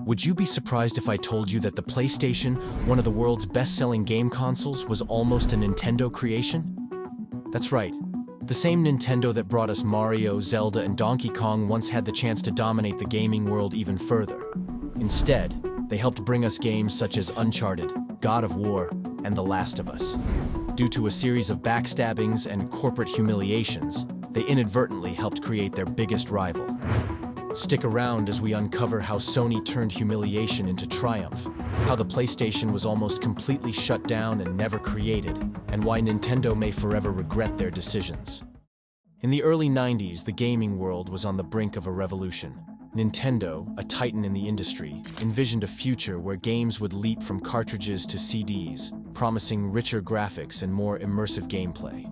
Would you be surprised if I told you that the PlayStation, one of the world's best-selling game consoles, was almost a Nintendo creation? That's right. The same Nintendo that brought us Mario, Zelda, and Donkey Kong once had the chance to dominate the gaming world even further. Instead, they helped bring us games such as Uncharted, God of War, and The Last of Us. Due to a series of backstabbings and corporate humiliations, they inadvertently helped create their biggest rival. Stick around as we uncover how Sony turned humiliation into triumph, how the PlayStation was almost completely shut down and never created, and why Nintendo may forever regret their decisions. In the early 90s, the gaming world was on the brink of a revolution. Nintendo, a titan in the industry, envisioned a future where games would leap from cartridges to CDs, promising richer graphics and more immersive gameplay.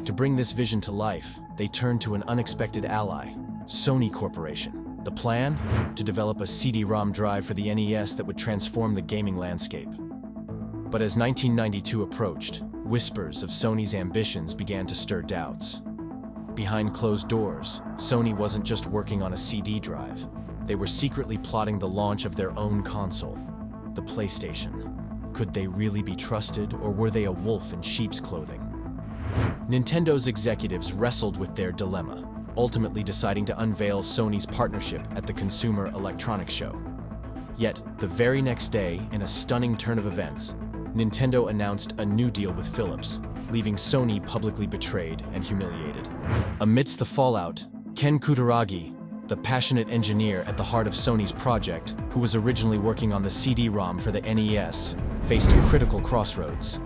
To bring this vision to life, they turned to an unexpected ally, Sony Corporation. The plan? To develop a CD-ROM drive for the NES that would transform the gaming landscape. But as 1992 approached, whispers of Sony's ambitions began to stir doubts. Behind closed doors, Sony wasn't just working on a CD drive. They were secretly plotting the launch of their own console, the PlayStation. Could they really be trusted, or were they a wolf in sheep's clothing? Nintendo's executives wrestled with their dilemma, ultimately deciding to unveil Sony's partnership at the Consumer Electronics Show. Yet, the very next day, in a stunning turn of events, Nintendo announced a new deal with Philips, leaving Sony publicly betrayed and humiliated. Amidst the fallout, Ken Kutaragi, the passionate engineer at the heart of Sony's project, who was originally working on the CD-ROM for the NES, faced a critical crossroads.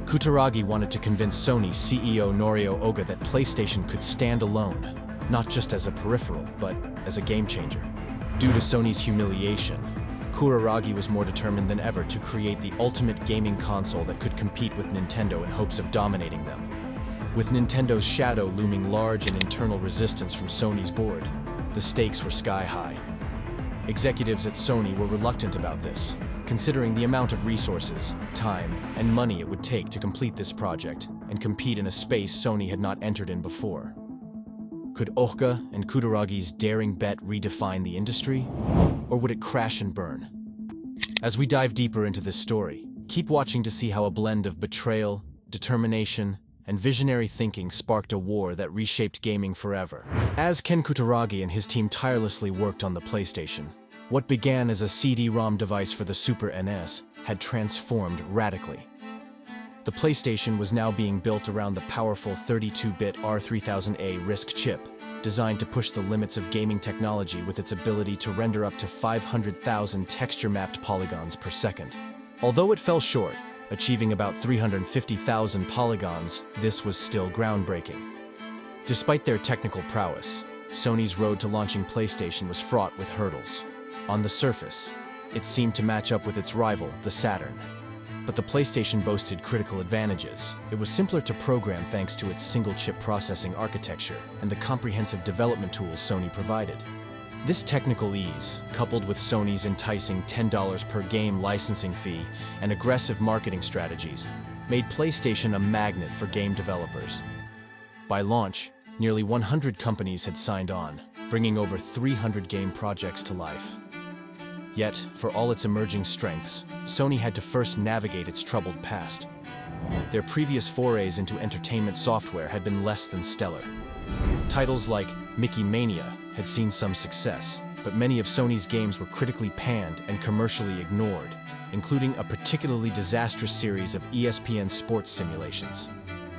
Kutaragi wanted to convince Sony CEO Norio Oga that PlayStation could stand alone, not just as a peripheral, but as a game changer. Due to Sony's humiliation, Kutaragi was more determined than ever to create the ultimate gaming console that could compete with Nintendo in hopes of dominating them. With Nintendo's shadow looming large and internal resistance from Sony's board, the stakes were sky high. Executives at Sony were reluctant about this, considering the amount of resources, time, and money it would take to complete this project and compete in a space Sony had not entered in before. Could Oga and Kutaragi's daring bet redefine the industry, or would it crash and burn? As we dive deeper into this story, keep watching to see how a blend of betrayal, determination, and visionary thinking sparked a war that reshaped gaming forever. As Ken Kutaragi and his team tirelessly worked on the PlayStation, what began as a CD-ROM device for the Super NES had transformed radically. The PlayStation was now being built around the powerful 32-bit R3000A RISC chip, designed to push the limits of gaming technology with its ability to render up to 500,000 texture-mapped polygons per second. Although it fell short, achieving about 350,000 polygons, this was still groundbreaking. Despite their technical prowess, Sony's road to launching PlayStation was fraught with hurdles. On the surface, it seemed to match up with its rival, the Saturn. But the PlayStation boasted critical advantages. It was simpler to program thanks to its single-chip processing architecture and the comprehensive development tools Sony provided. This technical ease, coupled with Sony's enticing $10 per game licensing fee and aggressive marketing strategies, made PlayStation a magnet for game developers. By launch, nearly 100 companies had signed on, bringing over 300 game projects to life. Yet, for all its emerging strengths, Sony had to first navigate its troubled past. Their previous forays into entertainment software had been less than stellar. Titles like Mickey Mania had seen some success, but many of Sony's games were critically panned and commercially ignored, including a particularly disastrous series of ESPN sports simulations.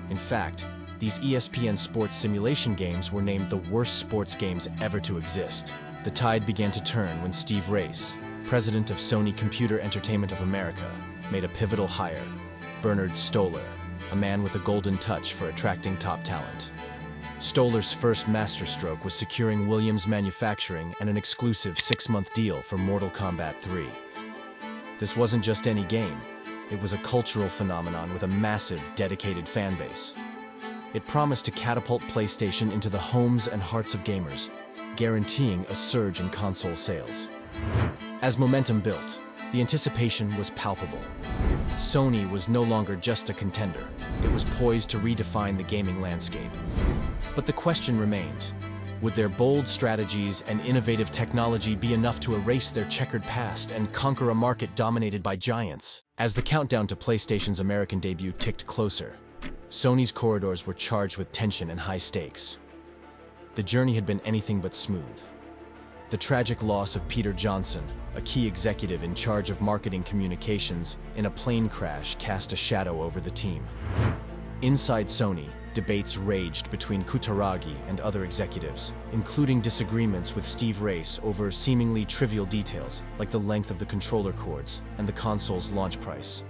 In fact, these ESPN sports simulation games were named the worst sports games ever to exist. The tide began to turn when Steve Race, president of Sony Computer Entertainment of America, made a pivotal hire, Bernard Stoller, a man with a golden touch for attracting top talent. Stoller's first masterstroke was securing Williams Manufacturing and an exclusive 6-month deal for Mortal Kombat 3. This wasn't just any game, it was a cultural phenomenon with a massive, dedicated fan base. It promised to catapult PlayStation into the homes and hearts of gamers, guaranteeing a surge in console sales. As momentum built, the anticipation was palpable. Sony was no longer just a contender, it was poised to redefine the gaming landscape. But the question remained, Would their bold strategies and innovative technology be enough to erase their checkered past and conquer a market dominated by giants? As the countdown to PlayStation's American debut ticked closer, Sony's corridors were charged with tension and high stakes. The journey had been anything but smooth. The tragic loss of Peter Johnson, a key executive in charge of marketing communications, in a plane crash cast a shadow over the team. Inside Sony, debates raged between Kutaragi and other executives, including disagreements with Steve Race over seemingly trivial details like the length of the controller cords and the console's launch price.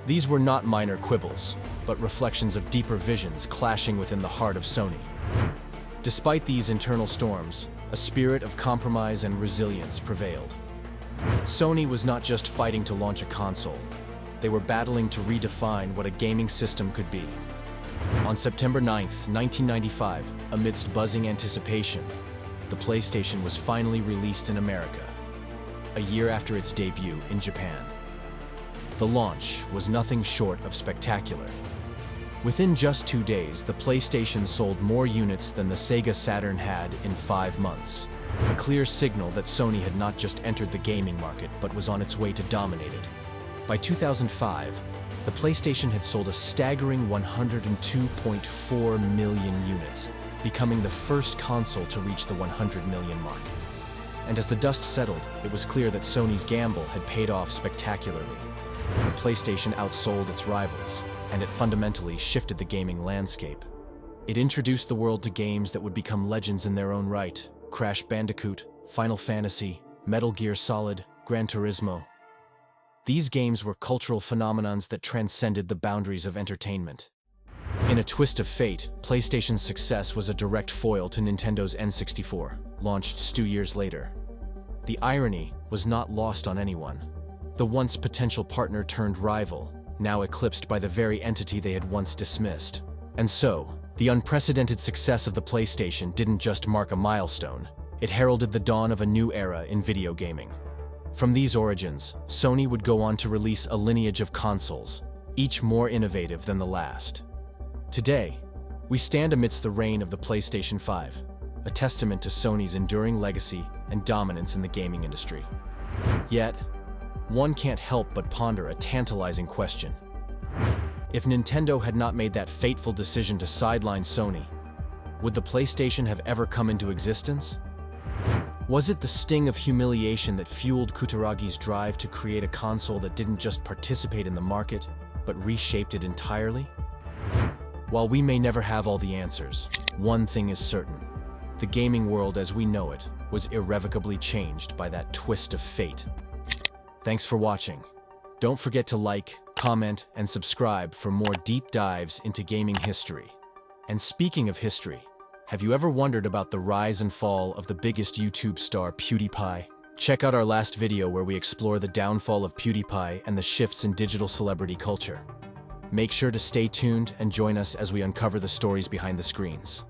These were not minor quibbles, but reflections of deeper visions clashing within the heart of Sony. Despite these internal storms, a spirit of compromise and resilience prevailed. Sony was not just fighting to launch a console, they were battling to redefine what a gaming system could be. On September 9, 1995, amidst buzzing anticipation, the PlayStation was finally released in America, a year after its debut in Japan. The launch was nothing short of spectacular. Within just 2 days, the PlayStation sold more units than the SEGA Saturn had in 5 months, a clear signal that Sony had not just entered the gaming market, but was on its way to dominate it. By 2005, the PlayStation had sold a staggering 102.4 million units, becoming the first console to reach the 100 million mark. And as the dust settled, it was clear that Sony's gamble had paid off spectacularly. The PlayStation outsold its rivals, and it fundamentally shifted the gaming landscape. It introduced the world to games that would become legends in their own right: Crash Bandicoot, Final Fantasy, Metal Gear Solid, Gran Turismo. These games were cultural phenomenons that transcended the boundaries of entertainment. In a twist of fate, PlayStation's success was a direct foil to Nintendo's N64, launched 2 years later. The irony was not lost on anyone. The once potential partner turned rival, now eclipsed by the very entity they had once dismissed. And so, the unprecedented success of the PlayStation didn't just mark a milestone, it heralded the dawn of a new era in video gaming. From these origins, Sony would go on to release a lineage of consoles, each more innovative than the last. Today, we stand amidst the reign of the PlayStation 5, a testament to Sony's enduring legacy and dominance in the gaming industry. Yet, one can't help but ponder a tantalizing question. If Nintendo had not made that fateful decision to sideline Sony, would the PlayStation have ever come into existence? Was it the sting of humiliation that fueled Kutaragi's drive to create a console that didn't just participate in the market, but reshaped it entirely? While we may never have all the answers, one thing is certain: the gaming world as we know it was irrevocably changed by that twist of fate. Thanks for watching. Don't forget to like, comment, and subscribe for more deep dives into gaming history. And speaking of history, have you ever wondered about the rise and fall of the biggest YouTube star, PewDiePie? Check out our last video where we explore the downfall of PewDiePie and the shifts in digital celebrity culture. Make sure to stay tuned and join us as we uncover the stories behind the screens.